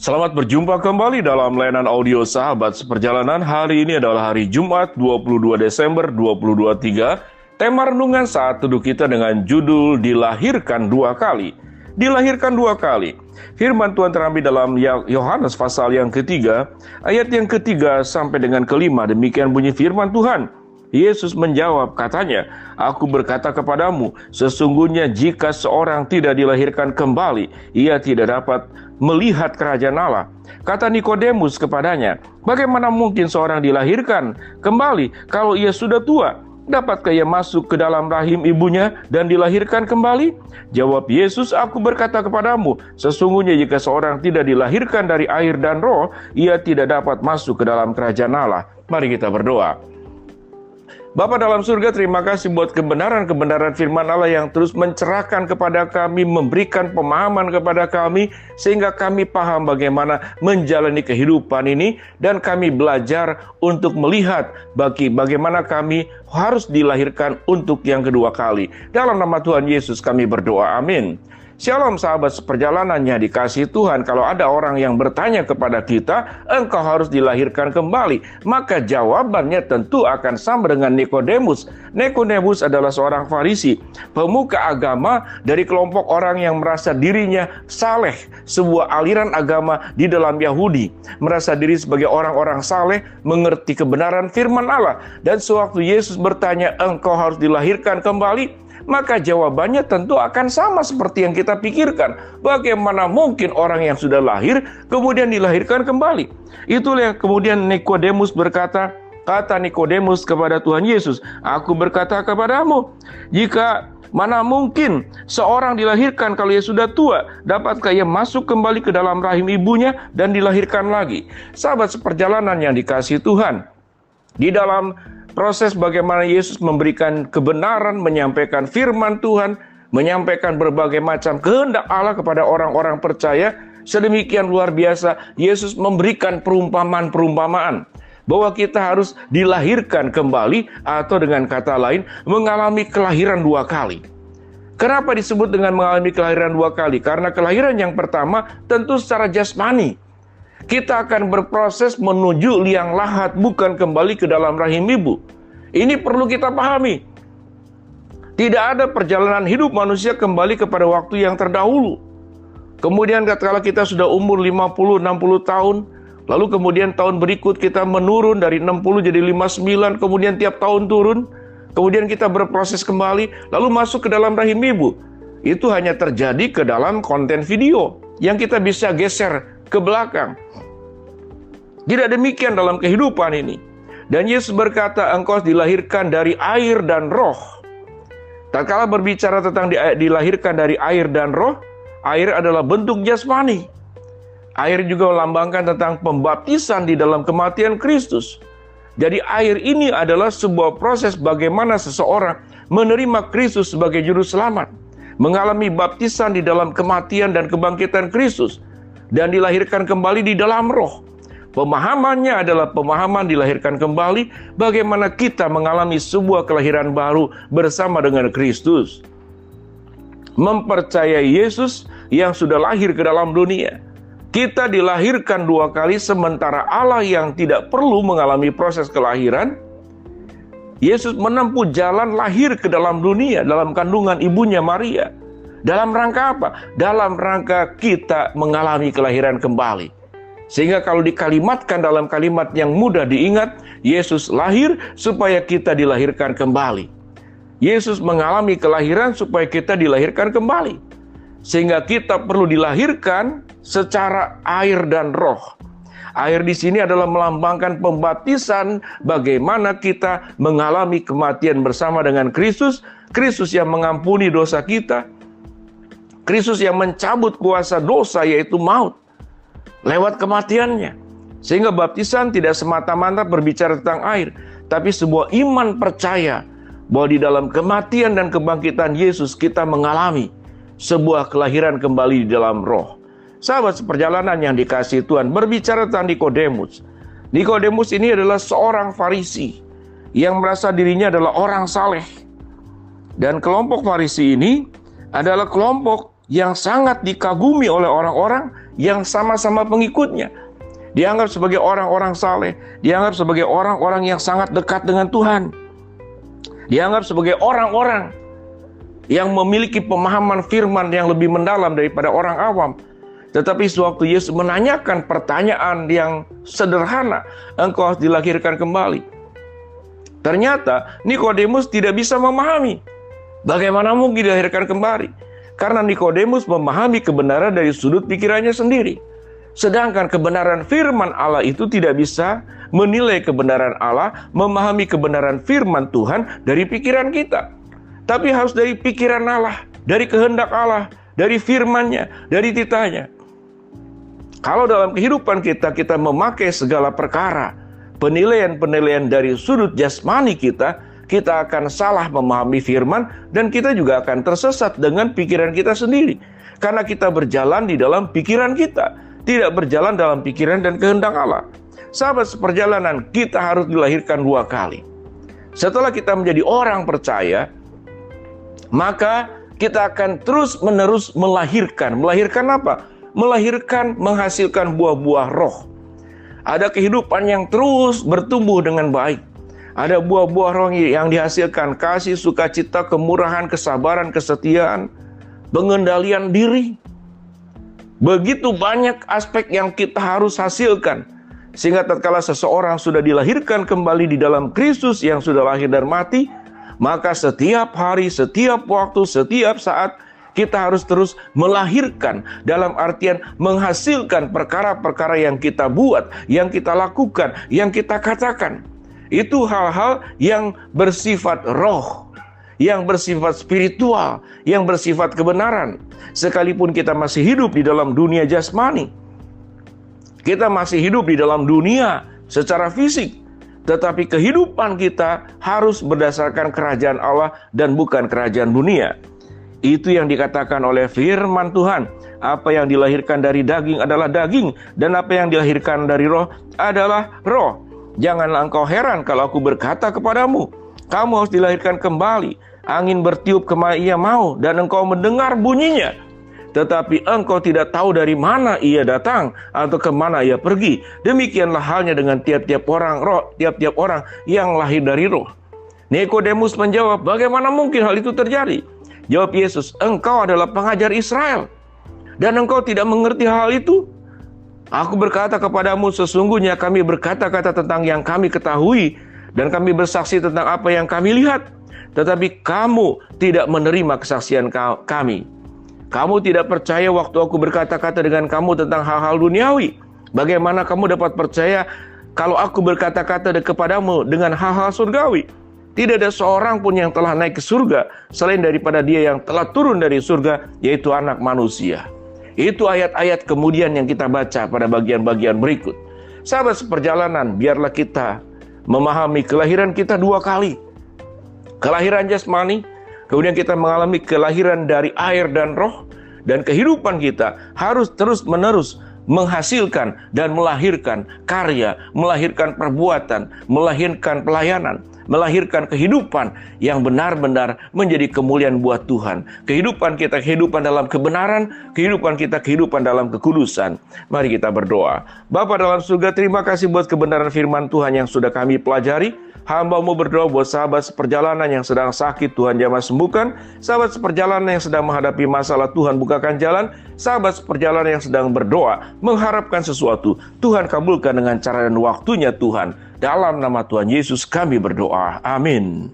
Selamat berjumpa kembali dalam layanan audio Sahabat Seperjalanan. Hari ini adalah hari Jumat 22 Desember 2023. Tema renungan saat teduh kita dengan judul Dilahirkan Dua Kali. Dilahirkan dua kali. Firman Tuhan terambil dalam Yohanes pasal yang ketiga, ayat yang ketiga sampai dengan kelima. Demikian bunyi firman Tuhan. Yesus menjawab, katanya, "Aku berkata kepadamu, sesungguhnya jika seorang tidak dilahirkan kembali, ia tidak dapat melihat kerajaan Allah." Kata Nikodemus kepadanya, "Bagaimana mungkin seorang dilahirkan kembali kalau ia sudah tua? Dapatkah ia masuk ke dalam rahim ibunya dan dilahirkan kembali?" Jawab Yesus, "Aku berkata kepadamu, sesungguhnya jika seorang tidak dilahirkan dari air dan roh, ia tidak dapat masuk ke dalam kerajaan Allah." Mari kita berdoa. Bapa dalam surga, terima kasih buat kebenaran-kebenaran firman Allah yang terus mencerahkan kepada kami, memberikan pemahaman kepada kami, sehingga kami paham bagaimana menjalani kehidupan ini, dan kami belajar untuk melihat bagaimana kami harus dilahirkan untuk yang kedua kali. Dalam nama Tuhan Yesus kami berdoa, amin. Shalom sahabat seperjalanan yang dikasihi Tuhan. Kalau ada orang yang bertanya kepada kita, engkau harus dilahirkan kembali, maka jawabannya tentu akan sama dengan Nikodemus. Nikodemus adalah seorang Farisi, pemuka agama dari kelompok orang yang merasa dirinya saleh, sebuah aliran agama di dalam Yahudi. Merasa diri sebagai orang-orang saleh, mengerti kebenaran firman Allah. Dan sewaktu Yesus bertanya, engkau harus dilahirkan kembali, maka jawabannya tentu akan sama seperti yang kita pikirkan. Bagaimana mungkin orang yang sudah lahir kemudian dilahirkan kembali? Itulah yang kemudian Nikodemus berkata, kata Nikodemus kepada Tuhan Yesus, "Aku berkata kepadamu, jika mana mungkin seorang dilahirkan kalau ia sudah tua? Dapatkah ia masuk kembali ke dalam rahim ibunya dan dilahirkan lagi?" Sahabat seperjalanan yang dikasihi Tuhan, di dalam proses bagaimana Yesus memberikan kebenaran, menyampaikan firman Tuhan, menyampaikan berbagai macam kehendak Allah kepada orang-orang percaya, sedemikian luar biasa Yesus memberikan perumpamaan-perumpamaan bahwa kita harus dilahirkan kembali, atau dengan kata lain mengalami kelahiran dua kali. Kenapa disebut dengan mengalami kelahiran dua kali? Karena kelahiran yang pertama tentu secara jasmani. Kita akan berproses menuju liang lahat, bukan kembali ke dalam rahim ibu. Ini perlu kita pahami. Tidak ada perjalanan hidup manusia kembali kepada waktu yang terdahulu. Kemudian kalau kita sudah umur 50-60 tahun, lalu kemudian tahun berikut kita menurun dari 60 jadi 59, kemudian tiap tahun turun, kemudian kita berproses kembali, lalu masuk ke dalam rahim ibu. Itu hanya terjadi ke dalam konten video yang kita bisa geser ke belakang. Tidak demikian dalam kehidupan ini. Dan Yesus berkata, engkau dilahirkan dari air dan roh. Tatkala berbicara tentang dilahirkan dari air dan roh, air adalah bentuk jasmani. Air juga melambangkan tentang pembaptisan di dalam kematian Kristus. Jadi air ini adalah sebuah proses bagaimana seseorang menerima Kristus sebagai juru selamat, mengalami baptisan di dalam kematian dan kebangkitan Kristus, dan dilahirkan kembali di dalam roh. Pemahamannya adalah pemahaman dilahirkan kembali, bagaimana kita mengalami sebuah kelahiran baru bersama dengan Kristus. Mempercayai Yesus yang sudah lahir ke dalam dunia. Kita dilahirkan dua kali, sementara Allah yang tidak perlu mengalami proses kelahiran, Yesus menempuh jalan lahir ke dalam dunia, dalam kandungan ibunya Maria. Dalam rangka apa? Dalam rangka kita mengalami kelahiran kembali. Sehingga kalau dikalimatkan dalam kalimat yang mudah diingat, Yesus lahir supaya kita dilahirkan kembali. Yesus mengalami kelahiran supaya kita dilahirkan kembali. Sehingga kita perlu dilahirkan secara air dan roh. Air di sini adalah melambangkan pembaptisan, bagaimana kita mengalami kematian bersama dengan Kristus, Kristus yang mengampuni dosa kita, Kristus yang mencabut kuasa dosa yaitu maut lewat kematiannya. Sehingga baptisan tidak semata-mata berbicara tentang air, tapi sebuah iman percaya bahwa di dalam kematian dan kebangkitan Yesus kita mengalami sebuah kelahiran kembali di dalam roh. Sahabat seperjalanan yang dikasihi Tuhan, berbicara tentang Nikodemus. Nikodemus ini adalah seorang Farisi yang merasa dirinya adalah orang saleh. Dan kelompok Farisi ini adalah kelompok yang sangat dikagumi oleh orang-orang yang sama-sama pengikutnya. Dianggap sebagai orang-orang saleh, dianggap sebagai orang-orang yang sangat dekat dengan Tuhan. Dianggap sebagai orang-orang yang memiliki pemahaman firman yang lebih mendalam daripada orang awam. Tetapi sewaktu Yesus menanyakan pertanyaan yang sederhana, engkau harus dilahirkan kembali. Ternyata Nikodemus tidak bisa memahami bagaimana mungkin dilahirkan kembali. Karena Nikodemus memahami kebenaran dari sudut pikirannya sendiri. Sedangkan kebenaran firman Allah itu tidak bisa menilai kebenaran Allah, memahami kebenaran firman Tuhan dari pikiran kita. Tapi harus dari pikiran Allah, dari kehendak Allah, dari firman-Nya, dari titahnya. Kalau dalam kehidupan kita memakai segala perkara, penilaian-penilaian dari sudut jasmani kita akan salah memahami firman dan kita juga akan tersesat dengan pikiran kita sendiri. Karena kita berjalan di dalam pikiran kita, tidak berjalan dalam pikiran dan kehendak Allah. Sahabat seperjalanan, kita harus dilahirkan 2 kali. Setelah kita menjadi orang percaya, maka kita akan terus-menerus melahirkan. Melahirkan apa? Melahirkan, menghasilkan buah-buah roh. Ada kehidupan yang terus bertumbuh dengan baik. Ada buah-buah roh yang dihasilkan, kasih, sukacita, kemurahan, kesabaran, kesetiaan, pengendalian diri. Begitu banyak aspek yang kita harus hasilkan. Sehingga tatkala seseorang sudah dilahirkan kembali di dalam Kristus yang sudah lahir dan mati, maka setiap hari, setiap waktu, setiap saat, kita harus terus melahirkan, dalam artian menghasilkan perkara-perkara yang kita buat, yang kita lakukan, yang kita katakan. Itu hal-hal yang bersifat roh, yang bersifat spiritual, yang bersifat kebenaran. Sekalipun kita masih hidup di dalam dunia jasmani, kita masih hidup di dalam dunia secara fisik, tetapi kehidupan kita harus berdasarkan kerajaan Allah dan bukan kerajaan dunia. Itu yang dikatakan oleh firman Tuhan. Apa yang dilahirkan dari daging adalah daging, dan apa yang dilahirkan dari roh adalah roh. Janganlah engkau heran kalau aku berkata kepadamu, kamu harus dilahirkan kembali. Angin bertiup kemana ia mau, dan engkau mendengar bunyinya. Tetapi engkau tidak tahu dari mana ia datang atau kemana ia pergi. Demikianlah halnya dengan tiap-tiap orang roh, tiap-tiap orang yang lahir dari roh. Nikodemus menjawab, bagaimana mungkin hal itu terjadi? Jawab Yesus, engkau adalah pengajar Israel, dan engkau tidak mengerti hal itu? Aku berkata kepadamu, sesungguhnya kami berkata-kata tentang yang kami ketahui, dan kami bersaksi tentang apa yang kami lihat. Tetapi kamu tidak menerima kesaksian kami. Kamu tidak percaya waktu aku berkata-kata dengan kamu tentang hal-hal duniawi. Bagaimana kamu dapat percaya kalau aku berkata-kata kepadamu dengan hal-hal surgawi? Tidak ada seorang pun yang telah naik ke surga selain daripada dia yang telah turun dari surga, yaitu Anak Manusia. Itu ayat-ayat kemudian yang kita baca pada bagian-bagian berikut. Sahabat seperjalanan, biarlah kita memahami kelahiran kita 2 kali. Kelahiran jasmani, kemudian kita mengalami kelahiran dari air dan roh, dan kehidupan kita harus terus-menerus menghasilkan dan melahirkan karya, melahirkan perbuatan, melahirkan pelayanan, melahirkan kehidupan yang benar-benar menjadi kemuliaan buat Tuhan. Kehidupan kita, kehidupan dalam kebenaran, kehidupan kita, kehidupan dalam kekudusan. Mari kita berdoa. Bapa dalam surga, terima kasih buat kebenaran firman Tuhan yang sudah kami pelajari. Hamba-Mu berdoa buat sahabat seperjalanan yang sedang sakit, Tuhan jamah sembuhkan. Sahabat seperjalanan yang sedang menghadapi masalah, Tuhan bukakan jalan. Sahabat seperjalanan yang sedang berdoa, mengharapkan sesuatu, Tuhan kabulkan dengan cara dan waktunya Tuhan. Dalam nama Tuhan Yesus kami berdoa. Amin.